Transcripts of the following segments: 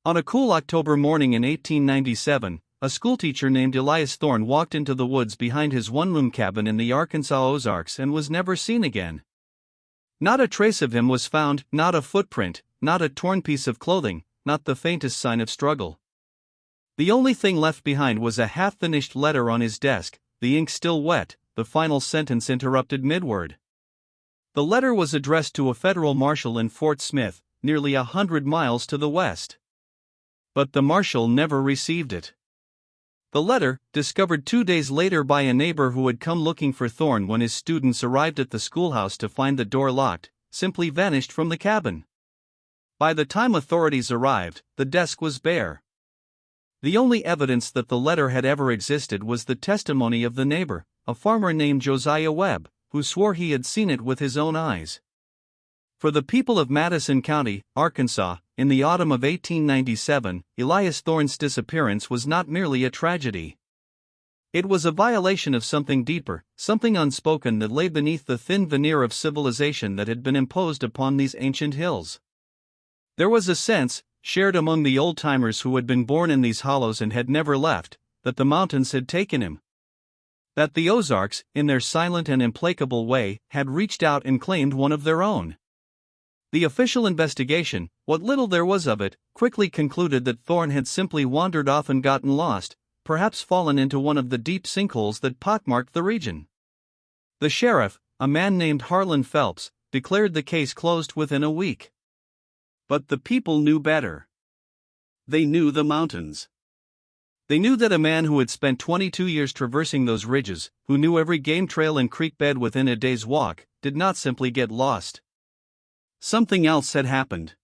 On a cool October morning in 1897, a schoolteacher named Elias Thorne walked into the woods behind his one-room cabin in the Arkansas Ozarks and was never seen again. Not a trace of him was found, not a footprint, not a torn piece of clothing, not the faintest sign of struggle. The only thing left behind was a half-finished letter on his desk, the ink still wet, the final sentence interrupted mid-word. The letter was addressed to a federal marshal in Fort Smith, nearly 100 miles to the west. But the marshal never received it. The letter, discovered 2 days later by a neighbor who had come looking for Thorne when his students arrived at the schoolhouse to find the door locked, simply vanished from the cabin. By the time authorities arrived, the desk was bare. The only evidence that the letter had ever existed was the testimony of the neighbor, a farmer named Josiah Webb, who swore he had seen it with his own eyes. For the people of Madison County, Arkansas, in the autumn of 1897, Elias Thorne's disappearance was not merely a tragedy. It was a violation of something deeper, something unspoken that lay beneath the thin veneer of civilization that had been imposed upon these ancient hills. There was a sense, shared among the old-timers who had been born in these hollows and had never left, that the mountains had taken him. That the Ozarks, in their silent and implacable way, had reached out and claimed one of their own. The official investigation, what little there was of it, quickly concluded that Thorne had simply wandered off and gotten lost, perhaps fallen into one of the deep sinkholes that pockmarked the region. The sheriff, a man named Harlan Phelps, declared the case closed within a week. But the people knew better. They knew the mountains. They knew that a man who had spent 22 years traversing those ridges, who knew every game trail and creek bed within a day's walk, did not simply get lost. Something else had happened.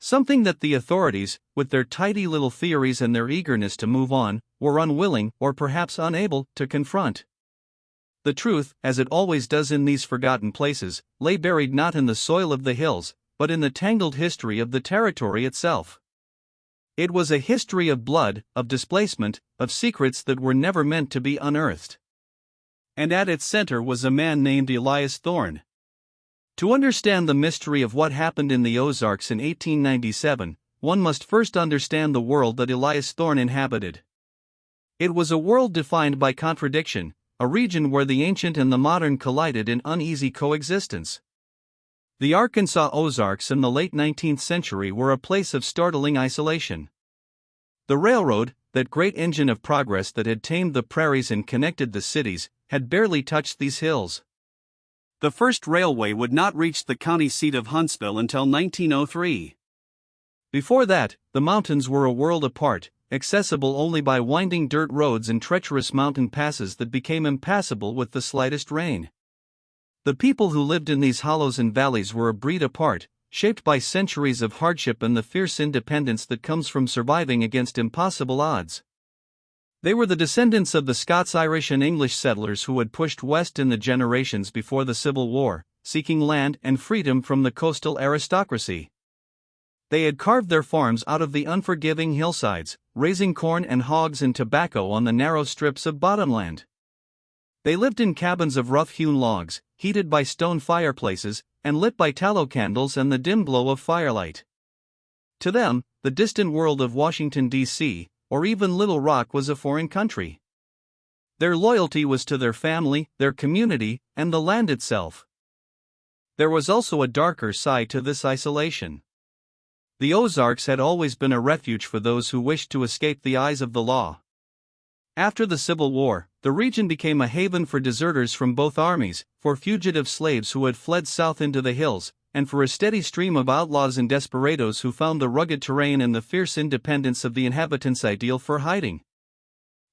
Something that the authorities, with their tidy little theories and their eagerness to move on, were unwilling or perhaps unable to confront. The truth, as it always does in these forgotten places, lay buried not in the soil of the hills, but in the tangled history of the territory itself. It was a history of blood, of displacement, of secrets that were never meant to be unearthed. And at its center was a man named Elias Thorne. To understand the mystery of what happened in the Ozarks in 1897, one must first understand the world that Elias Thorne inhabited. It was a world defined by contradiction, a region where the ancient and the modern collided in uneasy coexistence. The Arkansas Ozarks in the late 19th century were a place of startling isolation. The railroad, that great engine of progress that had tamed the prairies and connected the cities, had barely touched these hills. The first railway would not reach the county seat of Huntsville until 1903. Before that, the mountains were a world apart, accessible only by winding dirt roads and treacherous mountain passes that became impassable with the slightest rain. The people who lived in these hollows and valleys were a breed apart, shaped by centuries of hardship and the fierce independence that comes from surviving against impossible odds. They were the descendants of the Scots, Irish and English settlers who had pushed west in the generations before the Civil War, seeking land and freedom from the coastal aristocracy. They had carved their farms out of the unforgiving hillsides, raising corn and hogs and tobacco on the narrow strips of bottomland. They lived in cabins of rough-hewn logs, heated by stone fireplaces, and lit by tallow candles and the dim glow of firelight. To them, the distant world of Washington, D.C., or even Little Rock was a foreign country. Their loyalty was to their family, their community, and the land itself. There was also a darker side to this isolation. The Ozarks had always been a refuge for those who wished to escape the eyes of the law. After the Civil War, the region became a haven for deserters from both armies, for fugitive slaves who had fled south into the hills, and for a steady stream of outlaws and desperados who found the rugged terrain and the fierce independence of the inhabitants ideal for hiding.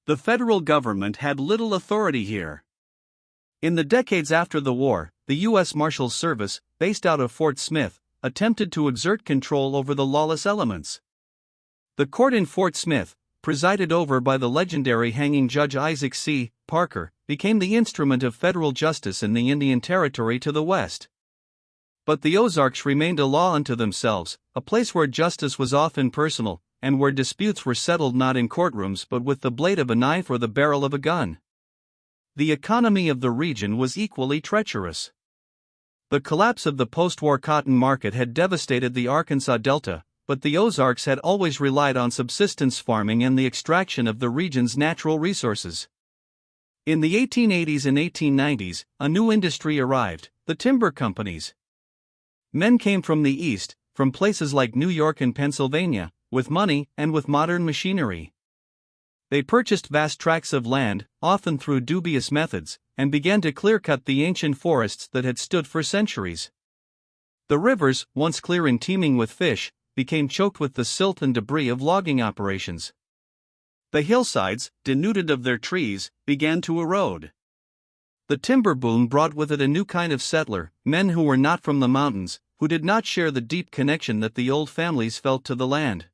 The federal government had little authority here. In the decades after the war, the U.S. Marshals Service, based out of Fort Smith, attempted to exert control over the lawless elements. The court in Fort Smith, presided over by the legendary hanging Judge Isaac C. Parker, became the instrument of federal justice in the Indian Territory to the west. But the Ozarks remained a law unto themselves, a place where justice was often personal, and where disputes were settled not in courtrooms but with the blade of a knife or the barrel of a gun. The economy of the region was equally treacherous. The collapse of the post-war cotton market had devastated the Arkansas Delta, but the Ozarks had always relied on subsistence farming and the extraction of the region's natural resources. In the 1880s and 1890s, a new industry arrived: the timber companies. Men came from the east, from places like New York and Pennsylvania, with money and with modern machinery. They purchased vast tracts of land, often through dubious methods, and began to clear-cut the ancient forests that had stood for centuries. The rivers, once clear and teeming with fish, became choked with the silt and debris of logging operations. The hillsides, denuded of their trees, began to erode. The timber boom brought with it a new kind of settler, men who were not from the mountains, who did not share the deep connection that the old families felt to the land.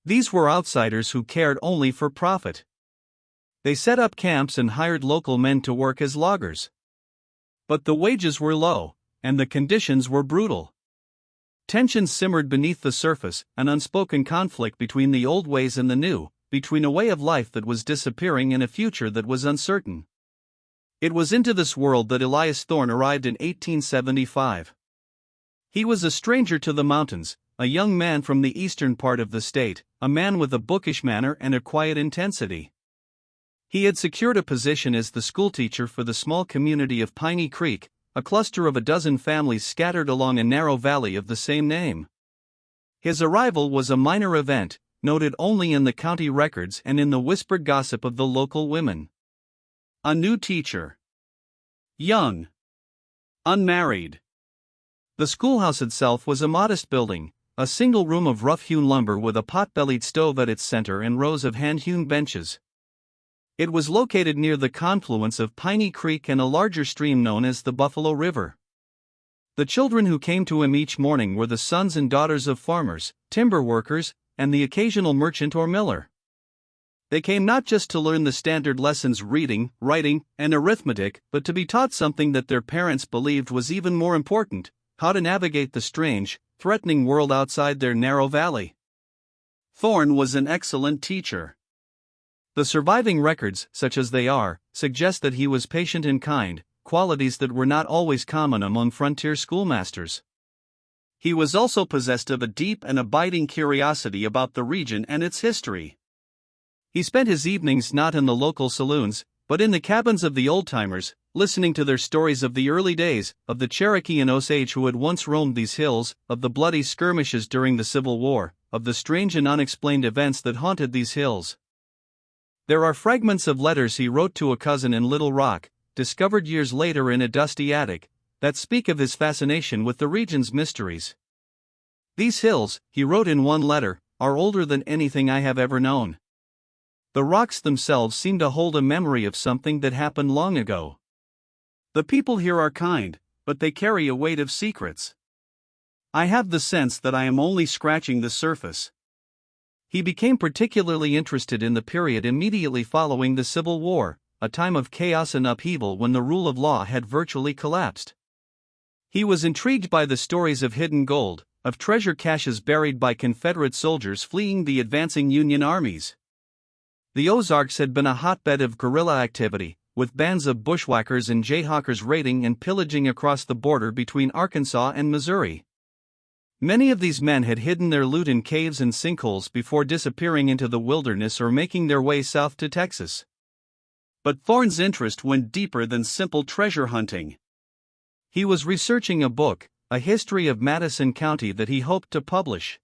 These were outsiders who cared only for profit. They set up camps and hired local men to work as loggers. But the wages were low, and the conditions were brutal. Tensions simmered beneath the surface, an unspoken conflict between the old ways and the new, between a way of life that was disappearing and a future that was uncertain. It was into this world that Elias Thorne arrived in 1875. He was a stranger to the mountains, a young man from the eastern part of the state, a man with a bookish manner and a quiet intensity. He had secured a position as the schoolteacher for the small community of Piney Creek, a cluster of a dozen families scattered along a narrow valley of the same name. His arrival was a minor event, noted only in the county records and in the whispered gossip of the local women. A new teacher. Young. Unmarried. The schoolhouse itself was a modest building, a single room of rough-hewn lumber with a pot-bellied stove at its center and rows of hand-hewn benches. It was located near the confluence of Piney Creek and a larger stream known as the Buffalo River. The children who came to him each morning were the sons and daughters of farmers, timber workers, and the occasional merchant or miller. They came not just to learn the standard lessons reading, writing, and arithmetic, but to be taught something that their parents believed was even more important: how to navigate the strange, threatening world outside their narrow valley. Thorne was an excellent teacher. The surviving records, such as they are, suggest that he was patient and kind, qualities that were not always common among frontier schoolmasters. He was also possessed of a deep and abiding curiosity about the region and its history. He spent his evenings not in the local saloons, but in the cabins of the old-timers, listening to their stories of the early days, of the Cherokee and Osage who had once roamed these hills, of the bloody skirmishes during the Civil War, of the strange and unexplained events that haunted these hills. There are fragments of letters he wrote to a cousin in Little Rock, discovered years later in a dusty attic, that speak of his fascination with the region's mysteries. "These hills," he wrote in one letter, "are older than anything I have ever known. The rocks themselves seem to hold a memory of something that happened long ago. The people here are kind, but they carry a weight of secrets. I have the sense that I am only scratching the surface." He became particularly interested in the period immediately following the Civil War, a time of chaos and upheaval when the rule of law had virtually collapsed. He was intrigued by the stories of hidden gold, of treasure caches buried by Confederate soldiers fleeing the advancing Union armies. The Ozarks had been a hotbed of guerrilla activity, with bands of bushwhackers and jayhawkers raiding and pillaging across the border between Arkansas and Missouri. Many of these men had hidden their loot in caves and sinkholes before disappearing into the wilderness or making their way south to Texas. But Thorne's interest went deeper than simple treasure hunting. He was researching a book, a history of Madison County that he hoped to publish.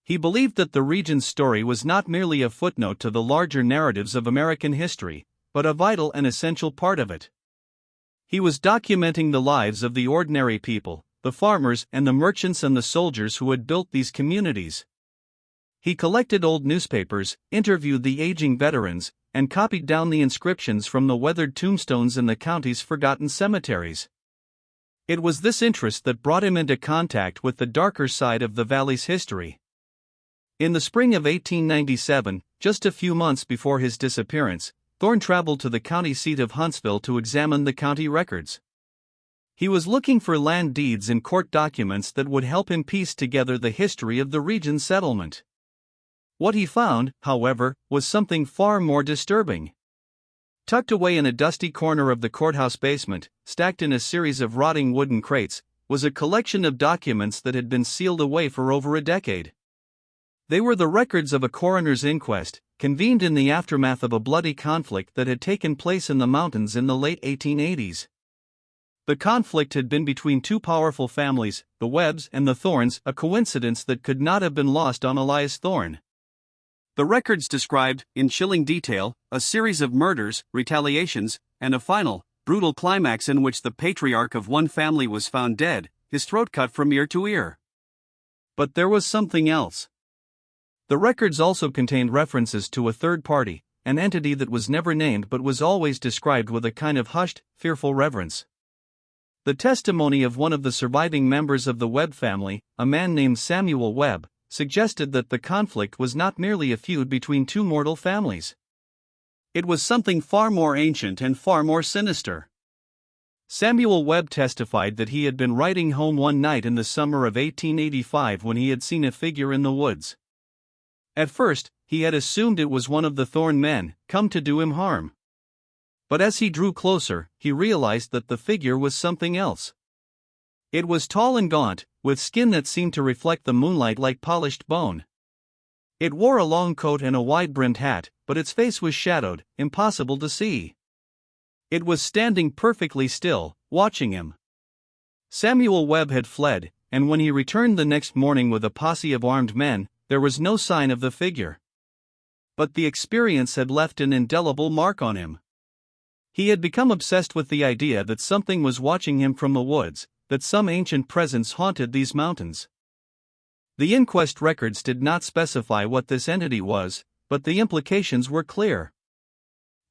He believed that the region's story was not merely a footnote to the larger narratives of American history, but a vital and essential part of it. He was documenting the lives of the ordinary people, the farmers and the merchants and the soldiers who had built these communities. He collected old newspapers, interviewed the aging veterans, and copied down the inscriptions from the weathered tombstones in the county's forgotten cemeteries. It was this interest that brought him into contact with the darker side of the valley's history. In the spring of 1897, just a few months before his disappearance, Thorne traveled to the county seat of Huntsville to examine the county records. He was looking for land deeds and court documents that would help him piece together the history of the region's settlement. What he found, however, was something far more disturbing. Tucked away in a dusty corner of the courthouse basement, stacked in a series of rotting wooden crates, was a collection of documents that had been sealed away for over a decade. They were the records of a coroner's inquest, convened in the aftermath of a bloody conflict that had taken place in the mountains in the late 1880s. The conflict had been between two powerful families, the Webbs and the Thornes, a coincidence that could not have been lost on Elias Thorne. The records described, in chilling detail, a series of murders, retaliations, and a final, brutal climax in which the patriarch of one family was found dead, his throat cut from ear to ear. But there was something else. The records also contained references to a third party, an entity that was never named but was always described with a kind of hushed, fearful reverence. The testimony of one of the surviving members of the Webb family, a man named Samuel Webb, suggested that the conflict was not merely a feud between two mortal families. It was something far more ancient and far more sinister. Samuel Webb testified that he had been riding home one night in the summer of 1885 when he had seen a figure in the woods. At first, he had assumed it was one of the Thorne men, come to do him harm. But as he drew closer, he realized that the figure was something else. It was tall and gaunt, with skin that seemed to reflect the moonlight like polished bone. It wore a long coat and a wide-brimmed hat, but its face was shadowed, impossible to see. It was standing perfectly still, watching him. Samuel Webb had fled, and when he returned the next morning with a posse of armed men, there was no sign of the figure. But the experience had left an indelible mark on him. He had become obsessed with the idea that something was watching him from the woods, that some ancient presence haunted these mountains. The inquest records did not specify what this entity was, but the implications were clear.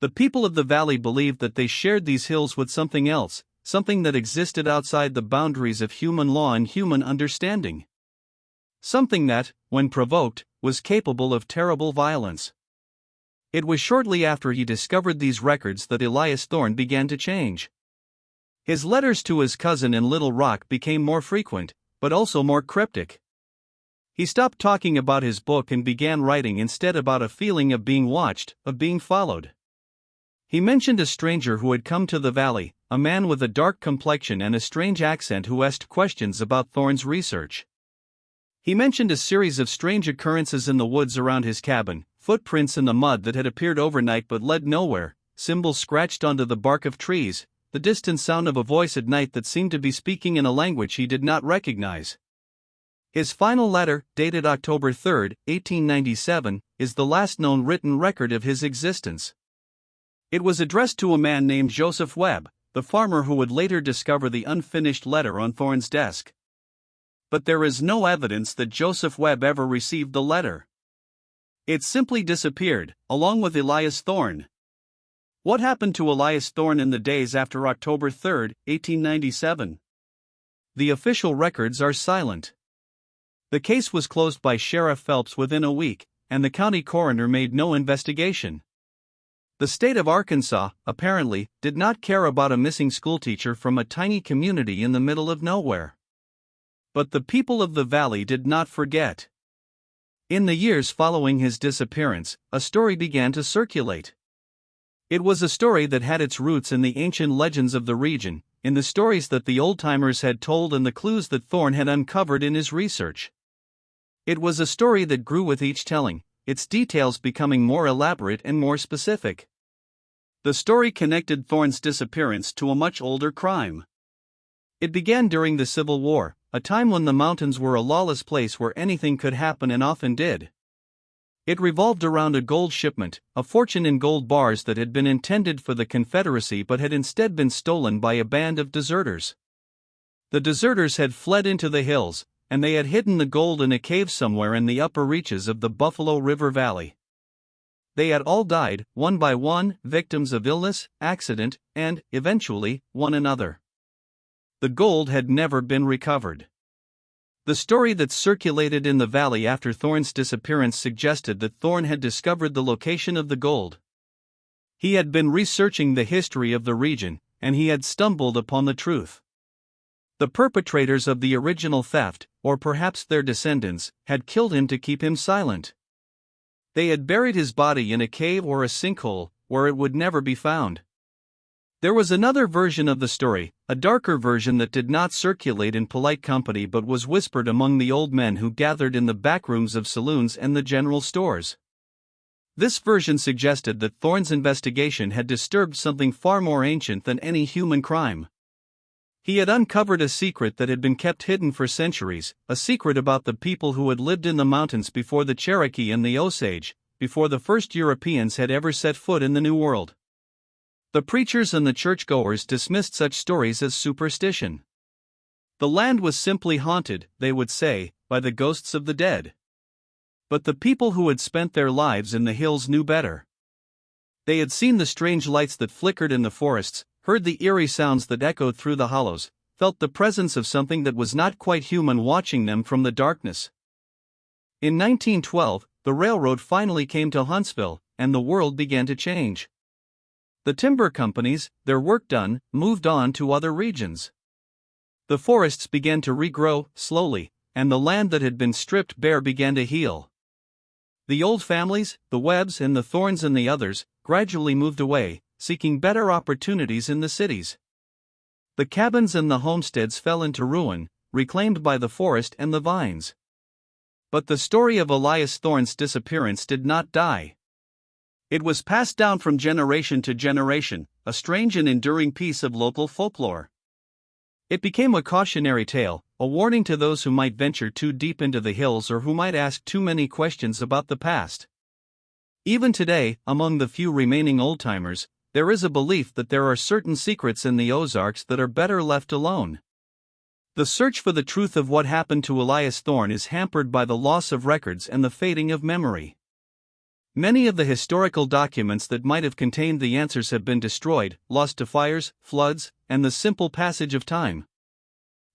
The people of the valley believed that they shared these hills with something else, something that existed outside the boundaries of human law and human understanding. Something that, when provoked, was capable of terrible violence. It was shortly after he discovered these records that Elias Thorne began to change. His letters to his cousin in Little Rock became more frequent, but also more cryptic. He stopped talking about his book and began writing instead about a feeling of being watched, of being followed. He mentioned a stranger who had come to the valley, a man with a dark complexion and a strange accent who asked questions about Thorne's research. He mentioned a series of strange occurrences in the woods around his cabin, footprints in the mud that had appeared overnight but led nowhere, symbols scratched onto the bark of trees, the distant sound of a voice at night that seemed to be speaking in a language he did not recognize. His final letter, dated October 3, 1897, is the last known written record of his existence. It was addressed to a man named Joseph Webb, the farmer who would later discover the unfinished letter on Thorne's desk. But there is no evidence that Joseph Webb ever received the letter. It simply disappeared, along with Elias Thorne. What happened to Elias Thorne in the days after October 3, 1897? The official records are silent. The case was closed by Sheriff Phelps within a week, and the county coroner made no investigation. The state of Arkansas, apparently, did not care about a missing schoolteacher from a tiny community in the middle of nowhere. But the people of the valley did not forget. In the years following his disappearance, a story began to circulate. It was a story that had its roots in the ancient legends of the region, in the stories that the old-timers had told and the clues that Thorne had uncovered in his research. It was a story that grew with each telling, its details becoming more elaborate and more specific. The story connected Thorne's disappearance to a much older crime. It began during the Civil War, a time when the mountains were a lawless place where anything could happen and often did. It revolved around a gold shipment, a fortune in gold bars that had been intended for the Confederacy but had instead been stolen by a band of deserters. The deserters had fled into the hills, and they had hidden the gold in a cave somewhere in the upper reaches of the Buffalo River Valley. They had all died, one by one, victims of illness, accident, and, eventually, one another. The gold had never been recovered. The story that circulated in the valley after Thorne's disappearance suggested that Thorne had discovered the location of the gold. He had been researching the history of the region, and he had stumbled upon the truth. The perpetrators of the original theft, or perhaps their descendants, had killed him to keep him silent. They had buried his body in a cave or a sinkhole, where it would never be found. There was another version of the story, a darker version that did not circulate in polite company but was whispered among the old men who gathered in the back rooms of saloons and the general stores. This version suggested that Thorne's investigation had disturbed something far more ancient than any human crime. He had uncovered a secret that had been kept hidden for centuries, a secret about the people who had lived in the mountains before the Cherokee and the Osage, before the first Europeans had ever set foot in the New World. The preachers and the churchgoers dismissed such stories as superstition. The land was simply haunted, they would say, by the ghosts of the dead. But the people who had spent their lives in the hills knew better. They had seen the strange lights that flickered in the forests, heard the eerie sounds that echoed through the hollows, felt the presence of something that was not quite human watching them from the darkness. In 1912, the railroad finally came to Huntsville, and the world began to change. The timber companies, their work done, moved on to other regions. The forests began to regrow, slowly, and the land that had been stripped bare began to heal. The old families, the Webbs and the Thornes and the others, gradually moved away, seeking better opportunities in the cities. The cabins and the homesteads fell into ruin, reclaimed by the forest and the vines. But the story of Elias Thorne's disappearance did not die. It was passed down from generation to generation, a strange and enduring piece of local folklore. It became a cautionary tale, a warning to those who might venture too deep into the hills or who might ask too many questions about the past. Even today, among the few remaining old-timers, there is a belief that there are certain secrets in the Ozarks that are better left alone. The search for the truth of what happened to Elias Thorne is hampered by the loss of records and the fading of memory. Many of the historical documents that might have contained the answers have been destroyed, lost to fires, floods, and the simple passage of time.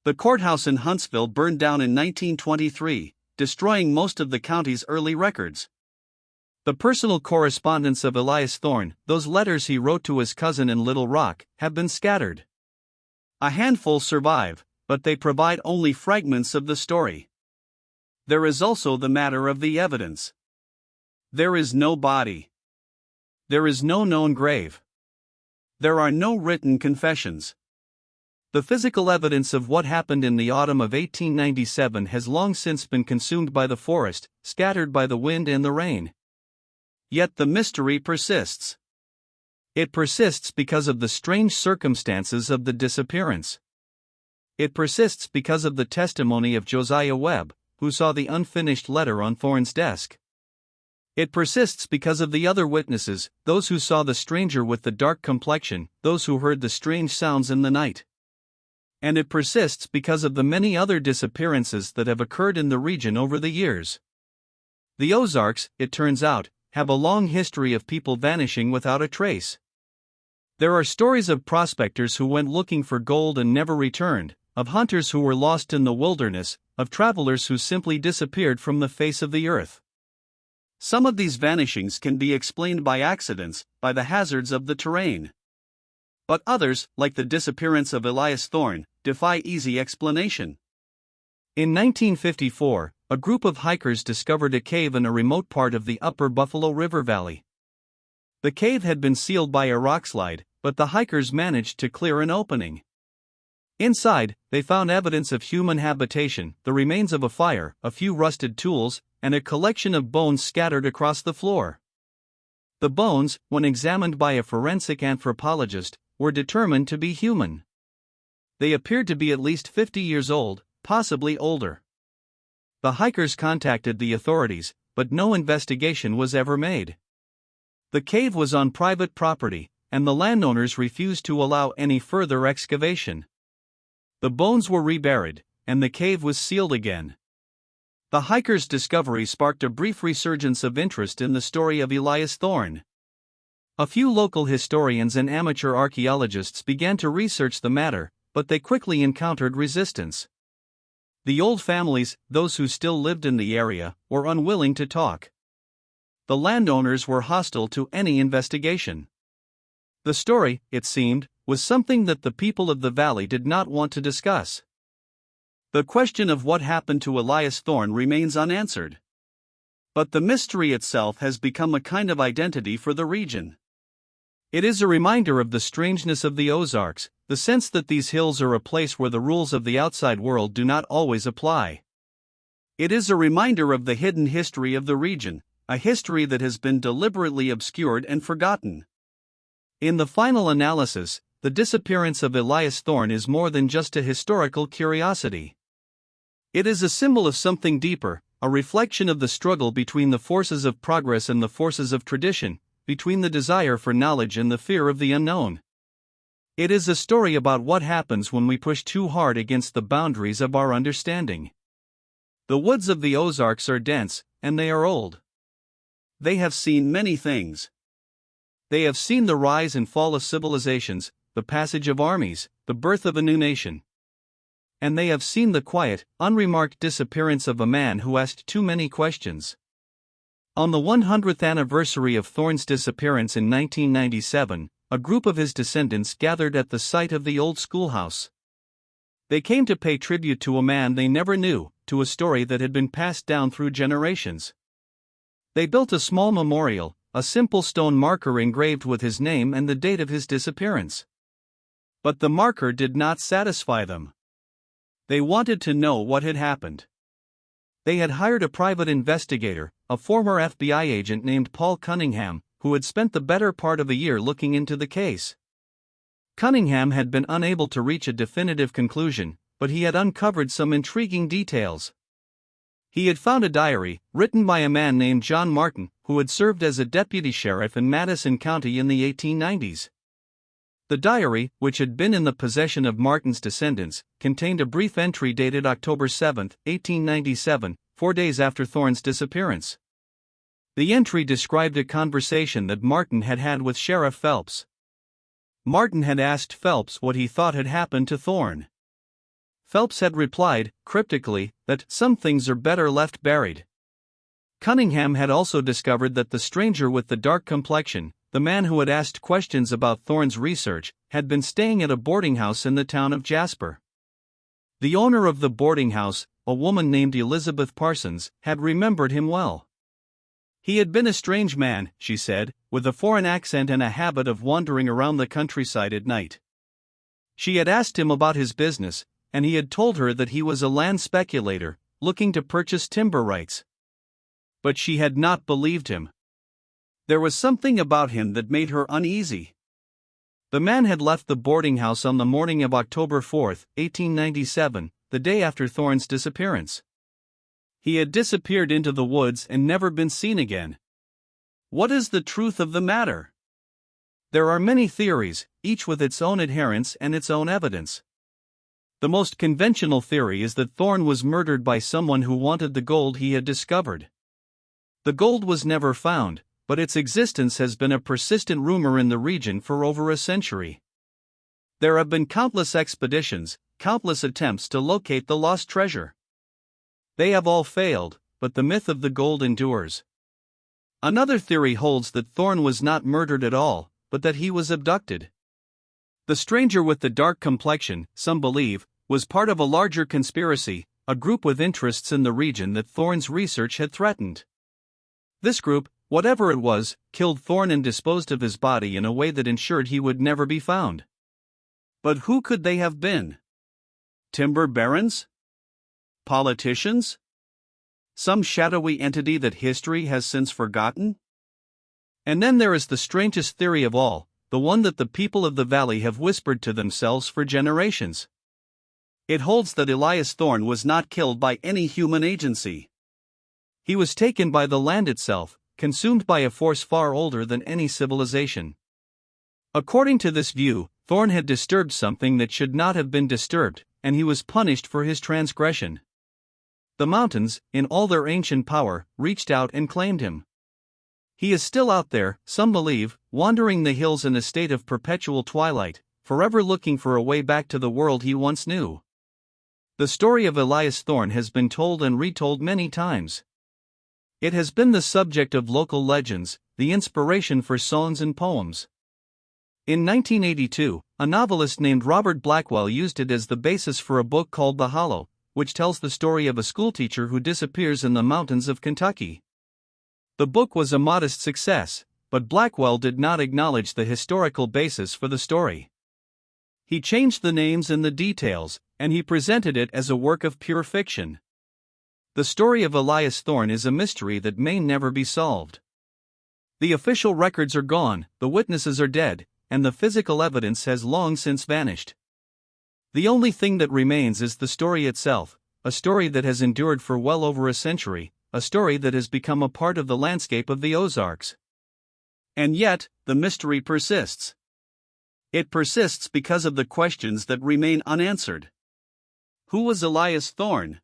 The courthouse in Huntsville burned down in 1923, destroying most of the county's early records. The personal correspondence of Elias Thorne, those letters he wrote to his cousin in Little Rock, have been scattered. A handful survive, but they provide only fragments of the story. There is also the matter of the evidence. There is no body. There is no known grave. There are no written confessions. The physical evidence of what happened in the autumn of 1897 has long since been consumed by the forest, scattered by the wind and the rain. Yet the mystery persists. It persists because of the strange circumstances of the disappearance. It persists because of the testimony of Josiah Webb, who saw the unfinished letter on Thorne's desk. It persists because of the other witnesses, those who saw the stranger with the dark complexion, those who heard the strange sounds in the night. And it persists because of the many other disappearances that have occurred in the region over the years. The Ozarks, it turns out, have a long history of people vanishing without a trace. There are stories of prospectors who went looking for gold and never returned, of hunters who were lost in the wilderness, of travelers who simply disappeared from the face of the earth. Some of these vanishings can be explained by accidents, by the hazards of the terrain. But others, like the disappearance of Elias Thorne, defy easy explanation. In 1954, a group of hikers discovered a cave in a remote part of the upper Buffalo River Valley. The cave had been sealed by a rockslide, but the hikers managed to clear an opening. Inside, they found evidence of human habitation, the remains of a fire, a few rusted tools, and a collection of bones scattered across the floor. The bones, when examined by a forensic anthropologist, were determined to be human. They appeared to be at least 50 years old, possibly older. The hikers contacted the authorities, but no investigation was ever made. The cave was on private property, and the landowners refused to allow any further excavation. The bones were reburied, and the cave was sealed again. The hikers' discovery sparked a brief resurgence of interest in the story of Elias Thorne. A few local historians and amateur archaeologists began to research the matter, but they quickly encountered resistance. The old families, those who still lived in the area, were unwilling to talk. The landowners were hostile to any investigation. The story, it seemed, was something that the people of the valley did not want to discuss. The question of what happened to Elias Thorne remains unanswered. But the mystery itself has become a kind of identity for the region. It is a reminder of the strangeness of the Ozarks, the sense that these hills are a place where the rules of the outside world do not always apply. It is a reminder of the hidden history of the region, a history that has been deliberately obscured and forgotten. In the final analysis, the disappearance of Elias Thorne is more than just a historical curiosity. It is a symbol of something deeper, a reflection of the struggle between the forces of progress and the forces of tradition, between the desire for knowledge and the fear of the unknown. It is a story about what happens when we push too hard against the boundaries of our understanding. The woods of the Ozarks are dense, and they are old. They have seen many things. They have seen the rise and fall of civilizations, the passage of armies, the birth of a new nation. And they have seen the quiet, unremarked disappearance of a man who asked too many questions. On the 100th anniversary of Thorne's disappearance in 1997, a group of his descendants gathered at the site of the old schoolhouse. They came to pay tribute to a man they never knew, to a story that had been passed down through generations. They built a small memorial, a simple stone marker engraved with his name and the date of his disappearance. But the marker did not satisfy them. They wanted to know what had happened. They had hired a private investigator, a former FBI agent named Paul Cunningham, who had spent the better part of a year looking into the case. Cunningham had been unable to reach a definitive conclusion, but he had uncovered some intriguing details. He had found a diary, written by a man named John Martin, who had served as a deputy sheriff in Madison County in the 1890s. The diary, which had been in the possession of Martin's descendants, contained a brief entry dated October 7, 1897, 4 days after Thorne's disappearance. The entry described a conversation that Martin had had with Sheriff Phelps. Martin had asked Phelps what he thought had happened to Thorne. Phelps had replied, cryptically, that some things are better left buried. Cunningham had also discovered that the stranger with the dark complexion, the man who had asked questions about Thorne's research, had been staying at a boarding house in the town of Jasper. The owner of the boarding house, a woman named Elizabeth Parsons, had remembered him well. He had been a strange man, she said, with a foreign accent and a habit of wandering around the countryside at night. She had asked him about his business, and he had told her that he was a land speculator, looking to purchase timber rights. But she had not believed him. There was something about him that made her uneasy. The man had left the boarding house on the morning of October 4, 1897, the day after Thorne's disappearance. He had disappeared into the woods and never been seen again. What is the truth of the matter? There are many theories, each with its own adherents and its own evidence. The most conventional theory is that Thorne was murdered by someone who wanted the gold he had discovered. The gold was never found, but its existence has been a persistent rumor in the region for over a century. There have been countless expeditions, countless attempts to locate the lost treasure. They have all failed, but the myth of the gold endures. Another theory holds that Thorne was not murdered at all, but that he was abducted. The stranger with the dark complexion, some believe, was part of a larger conspiracy, a group with interests in the region that Thorne's research had threatened. This group, whatever it was, killed Thorne and disposed of his body in a way that ensured he would never be found. But who could they have been? Timber barons? Politicians? Some shadowy entity that history has since forgotten? And then there is the strangest theory of all, the one that the people of the valley have whispered to themselves for generations. It holds that Elias Thorne was not killed by any human agency. He was taken by the land itself, consumed by a force far older than any civilization. According to this view, Thorne had disturbed something that should not have been disturbed, and he was punished for his transgression. The mountains, in all their ancient power, reached out and claimed him. He is still out there, some believe, wandering the hills in a state of perpetual twilight, forever looking for a way back to the world he once knew. The story of Elias Thorne has been told and retold many times. It has been the subject of local legends, the inspiration for songs and poems. In 1982, a novelist named Robert Blackwell used it as the basis for a book called The Hollow, which tells the story of a schoolteacher who disappears in the mountains of Kentucky. The book was a modest success, but Blackwell did not acknowledge the historical basis for the story. He changed the names and the details, and he presented it as a work of pure fiction. The story of Elias Thorne is a mystery that may never be solved. The official records are gone, the witnesses are dead, and the physical evidence has long since vanished. The only thing that remains is the story itself, a story that has endured for well over a century, a story that has become a part of the landscape of the Ozarks. And yet, the mystery persists. It persists because of the questions that remain unanswered. Who was Elias Thorne?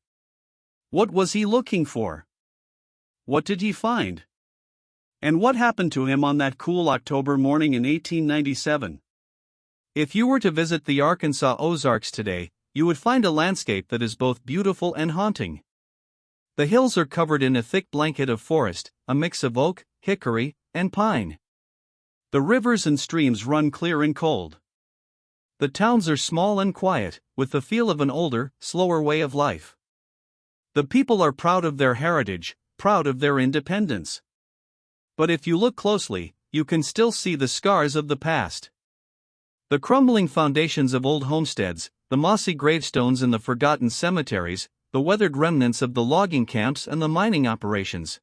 What was he looking for? What did he find? And what happened to him on that cool October morning in 1897? If you were to visit the Arkansas Ozarks today, you would find a landscape that is both beautiful and haunting. The hills are covered in a thick blanket of forest, a mix of oak, hickory, and pine. The rivers and streams run clear and cold. The towns are small and quiet, with the feel of an older, slower way of life. The people are proud of their heritage, proud of their independence. But if you look closely, you can still see the scars of the past. The crumbling foundations of old homesteads, the mossy gravestones in the forgotten cemeteries, the weathered remnants of the logging camps and the mining operations.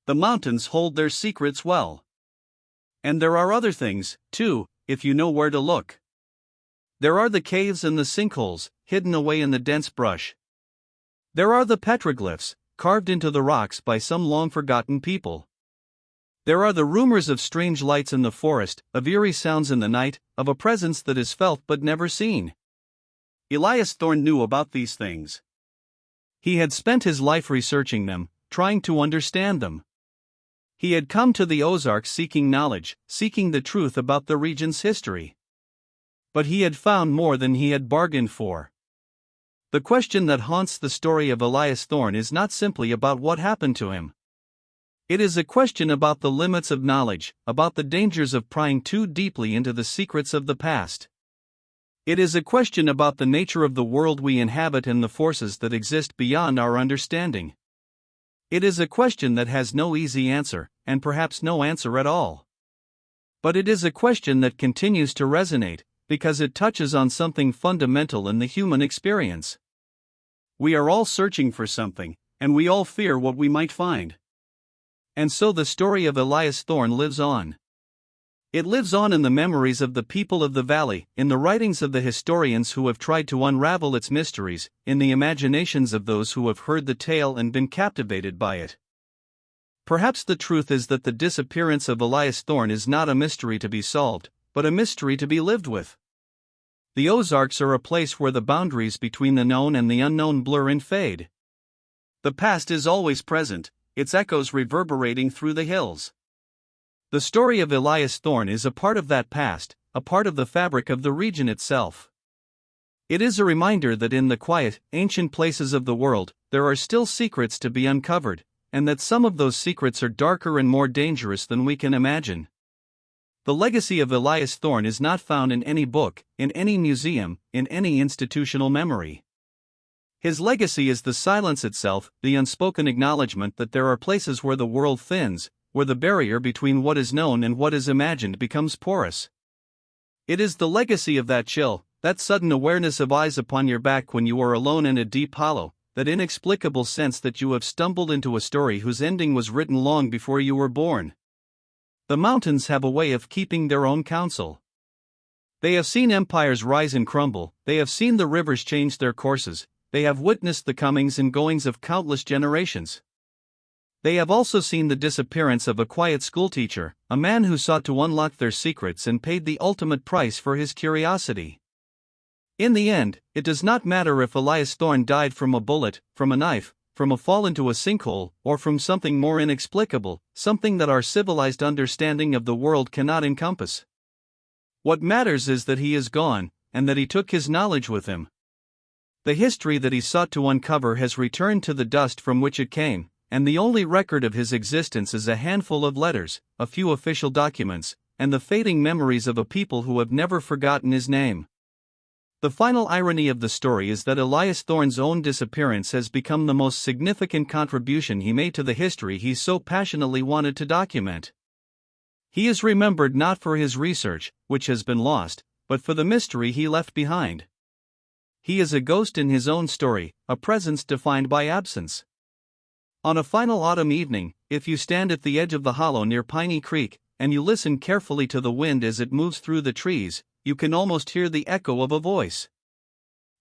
The mountains hold their secrets well. And there are other things, too, if you know where to look. There are the caves and the sinkholes, hidden away in the dense brush. There are the petroglyphs, carved into the rocks by some long-forgotten people. There are the rumors of strange lights in the forest, of eerie sounds in the night, of a presence that is felt but never seen. Elias Thorne knew about these things. He had spent his life researching them, trying to understand them. He had come to the Ozarks seeking knowledge, seeking the truth about the region's history. But he had found more than he had bargained for. The question that haunts the story of Elias Thorne is not simply about what happened to him. It is a question about the limits of knowledge, about the dangers of prying too deeply into the secrets of the past. It is a question about the nature of the world we inhabit and the forces that exist beyond our understanding. It is a question that has no easy answer, and perhaps no answer at all. But it is a question that continues to resonate, because it touches on something fundamental in the human experience. We are all searching for something, and we all fear what we might find. And so the story of Elias Thorne lives on. It lives on in the memories of the people of the valley, in the writings of the historians who have tried to unravel its mysteries, in the imaginations of those who have heard the tale and been captivated by it. Perhaps the truth is that the disappearance of Elias Thorne is not a mystery to be solved, but a mystery to be lived with. The Ozarks are a place where the boundaries between the known and the unknown blur and fade. The past is always present, its echoes reverberating through the hills. The story of Elias Thorne is a part of that past, a part of the fabric of the region itself. It is a reminder that in the quiet, ancient places of the world, there are still secrets to be uncovered, and that some of those secrets are darker and more dangerous than we can imagine. The legacy of Elias Thorne is not found in any book, in any museum, in any institutional memory. His legacy is the silence itself, the unspoken acknowledgement that there are places where the world thins, where the barrier between what is known and what is imagined becomes porous. It is the legacy of that chill, that sudden awareness of eyes upon your back when you are alone in a deep hollow, that inexplicable sense that you have stumbled into a story whose ending was written long before you were born. The mountains have a way of keeping their own counsel. They have seen empires rise and crumble, they have seen the rivers change their courses, they have witnessed the comings and goings of countless generations. They have also seen the disappearance of a quiet schoolteacher, a man who sought to unlock their secrets and paid the ultimate price for his curiosity. In the end, it does not matter if Elias Thorne died from a bullet, from a knife, from a fall into a sinkhole, or from something more inexplicable, something that our civilized understanding of the world cannot encompass. What matters is that he is gone, and that he took his knowledge with him. The history that he sought to uncover has returned to the dust from which it came, and the only record of his existence is a handful of letters, a few official documents, and the fading memories of a people who have never forgotten his name. The final irony of the story is that Elias Thorne's own disappearance has become the most significant contribution he made to the history he so passionately wanted to document. He is remembered not for his research, which has been lost, but for the mystery he left behind. He is a ghost in his own story, a presence defined by absence. On a final autumn evening, if you stand at the edge of the hollow near Piney Creek, and you listen carefully to the wind as it moves through the trees, you can almost hear the echo of a voice.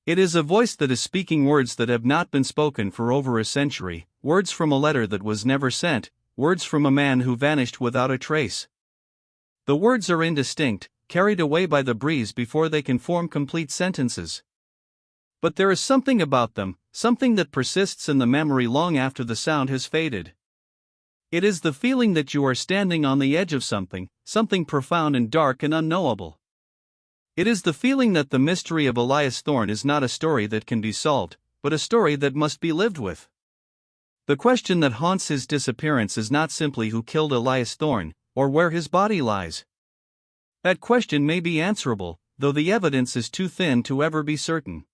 It is a voice that is speaking words that have not been spoken for over a century, words from a letter that was never sent, words from a man who vanished without a trace. The words are indistinct, carried away by the breeze before they can form complete sentences. But there is something about them, something that persists in the memory long after the sound has faded. It is the feeling that you are standing on the edge of something, something profound and dark and unknowable. It is the feeling that the mystery of Elias Thorne is not a story that can be solved, but a story that must be lived with. The question that haunts his disappearance is not simply who killed Elias Thorne, or where his body lies. That question may be answerable, though the evidence is too thin to ever be certain.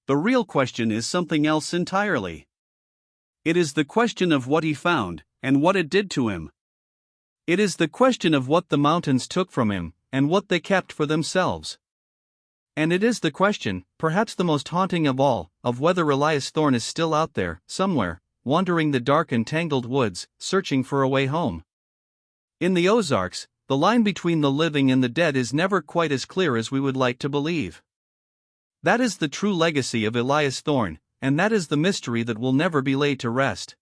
The real question is something else entirely. It is the question of what he found, and what it did to him. It is the question of what the mountains took from him, and what they kept for themselves. And it is the question, perhaps the most haunting of all, of whether Elias Thorne is still out there, somewhere, wandering the dark and tangled woods, searching for a way home. In the Ozarks, the line between the living and the dead is never quite as clear as we would like to believe. That is the true legacy of Elias Thorne, and that is the mystery that will never be laid to rest.